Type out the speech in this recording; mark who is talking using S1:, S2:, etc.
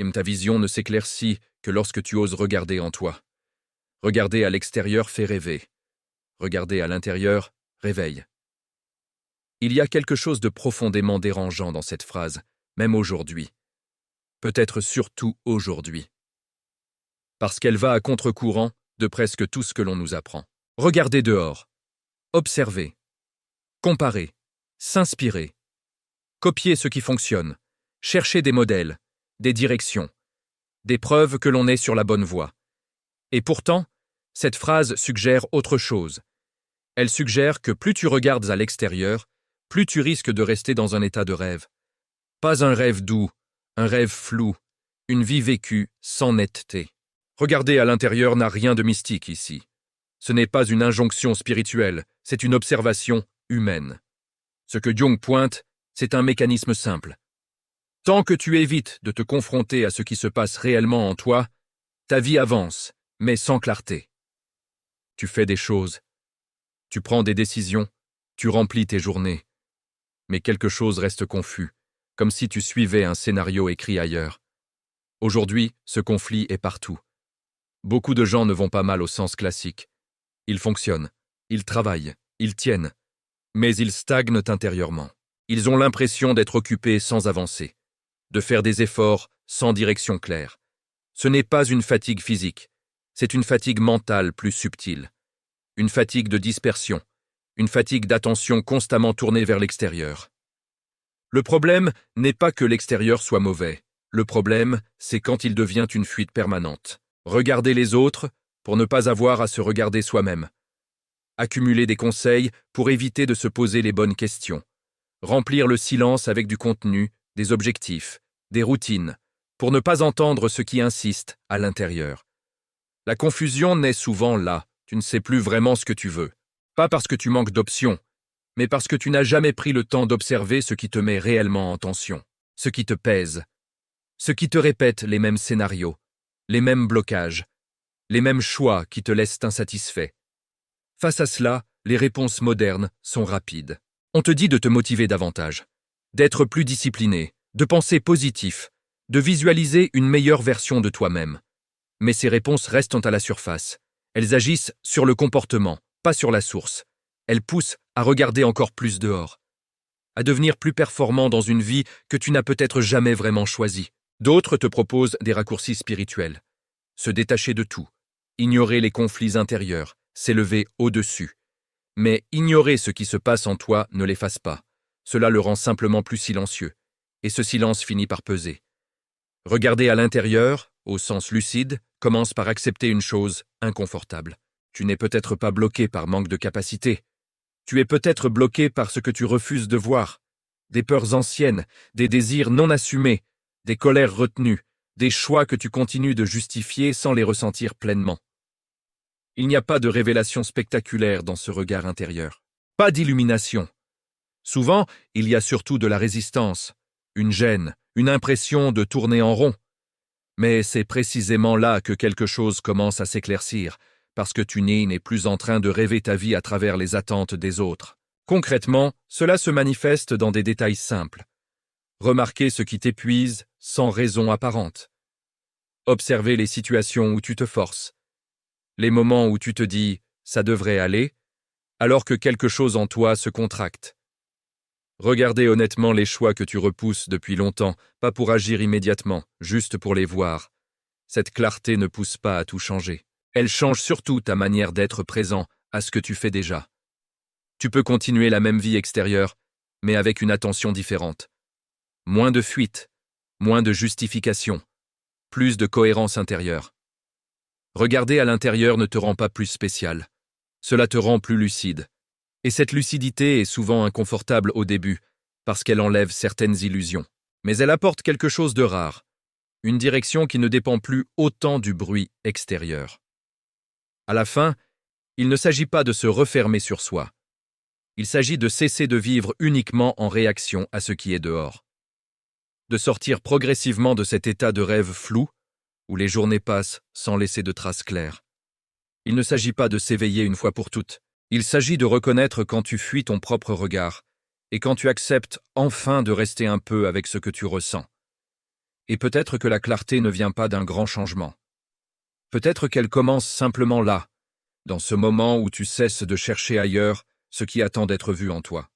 S1: et ta vision ne s'éclaircit que lorsque tu oses regarder en toi. Regarder à l'extérieur fait rêver. Regarder à l'intérieur réveille. Il y a quelque chose de profondément dérangeant dans cette phrase, même aujourd'hui. Peut-être surtout aujourd'hui. Parce qu'elle va à contre-courant de presque tout ce que l'on nous apprend. Regarder dehors, observer, comparer, s'inspirer, copier ce qui fonctionne, chercher des modèles, des directions, des preuves que l'on est sur la bonne voie. Et pourtant, cette phrase suggère autre chose. Elle suggère que plus tu regardes à l'extérieur, plus tu risques de rester dans un état de rêve. Pas un rêve doux, un rêve flou, une vie vécue sans netteté. Regarder à l'intérieur n'a rien de mystique ici. Ce n'est pas une injonction spirituelle, c'est une observation humaine. Ce que Jung pointe, c'est un mécanisme simple. Tant que tu évites de te confronter à ce qui se passe réellement en toi, ta vie avance, mais sans clarté. Tu fais des choses, tu prends des décisions, tu remplis tes journées. Mais quelque chose reste confus, comme si tu suivais un scénario écrit ailleurs. Aujourd'hui, ce conflit est partout. Beaucoup de gens ne vont pas mal au sens classique. Ils fonctionnent, ils travaillent, ils tiennent, mais ils stagnent intérieurement. Ils ont l'impression d'être occupés sans avancer, de faire des efforts sans direction claire. Ce n'est pas une fatigue physique, c'est une fatigue mentale plus subtile. Une fatigue de dispersion, une fatigue d'attention constamment tournée vers l'extérieur. Le problème n'est pas que l'extérieur soit mauvais. Le problème, c'est quand il devient une fuite permanente. Regarder les autres pour ne pas avoir à se regarder soi-même. Accumuler des conseils pour éviter de se poser les bonnes questions. Remplir le silence avec du contenu, des objectifs, des routines, pour ne pas entendre ce qui insiste à l'intérieur. La confusion naît souvent là. Tu ne sais plus vraiment ce que tu veux. Pas parce que tu manques d'options, mais parce que tu n'as jamais pris le temps d'observer ce qui te met réellement en tension, ce qui te pèse, ce qui te répète les mêmes scénarios, les mêmes blocages, les mêmes choix qui te laissent insatisfait. Face à cela, les réponses modernes sont rapides. On te dit de te motiver davantage, d'être plus discipliné, de penser positif, de visualiser une meilleure version de toi-même. Mais ces réponses restent à la surface. Elles agissent sur le comportement, pas sur la source. Elles poussent à regarder encore plus dehors, à devenir plus performant dans une vie que tu n'as peut-être jamais vraiment choisie. D'autres te proposent des raccourcis spirituels. Se détacher de tout, ignorer les conflits intérieurs, s'élever au-dessus. Mais ignorer ce qui se passe en toi ne l'efface pas. Cela le rend simplement plus silencieux. Et ce silence finit par peser. Regarder à l'intérieur, au sens lucide, commence par accepter une chose inconfortable. Tu n'es peut-être pas bloqué par manque de capacité. Tu es peut-être bloqué par ce que tu refuses de voir. Des peurs anciennes, des désirs non assumés, des colères retenues, des choix que tu continues de justifier sans les ressentir pleinement. Il n'y a pas de révélation spectaculaire dans ce regard intérieur. Pas d'illumination. Souvent, il y a surtout de la résistance, une gêne, une impression de tourner en rond. Mais c'est précisément là que quelque chose commence à s'éclaircir, parce que tu n'es plus en train de rêver ta vie à travers les attentes des autres. Concrètement, cela se manifeste dans des détails simples. Remarquer ce qui t'épuise sans raison apparente. Observer les situations où tu te forces. Les moments où tu te dis « ça devrait aller », alors que quelque chose en toi se contracte. Regarder honnêtement les choix que tu repousses depuis longtemps, pas pour agir immédiatement, juste pour les voir. Cette clarté ne pousse pas à tout changer. Elle change surtout ta manière d'être présent à ce que tu fais déjà. Tu peux continuer la même vie extérieure, mais avec une attention différente. Moins de fuite, moins de justification, plus de cohérence intérieure. Regarder à l'intérieur ne te rend pas plus spécial. Cela te rend plus lucide. Et cette lucidité est souvent inconfortable au début, parce qu'elle enlève certaines illusions. Mais elle apporte quelque chose de rare, une direction qui ne dépend plus autant du bruit extérieur. À la fin, il ne s'agit pas de se refermer sur soi. Il s'agit de cesser de vivre uniquement en réaction à ce qui est dehors. De sortir progressivement de cet état de rêve flou, où les journées passent sans laisser de traces claires. Il ne s'agit pas de s'éveiller une fois pour toutes. Il s'agit de reconnaître quand tu fuis ton propre regard et quand tu acceptes enfin de rester un peu avec ce que tu ressens. Et peut-être que la clarté ne vient pas d'un grand changement. Peut-être qu'elle commence simplement là, dans ce moment où tu cesses de chercher ailleurs ce qui attend d'être vu en toi.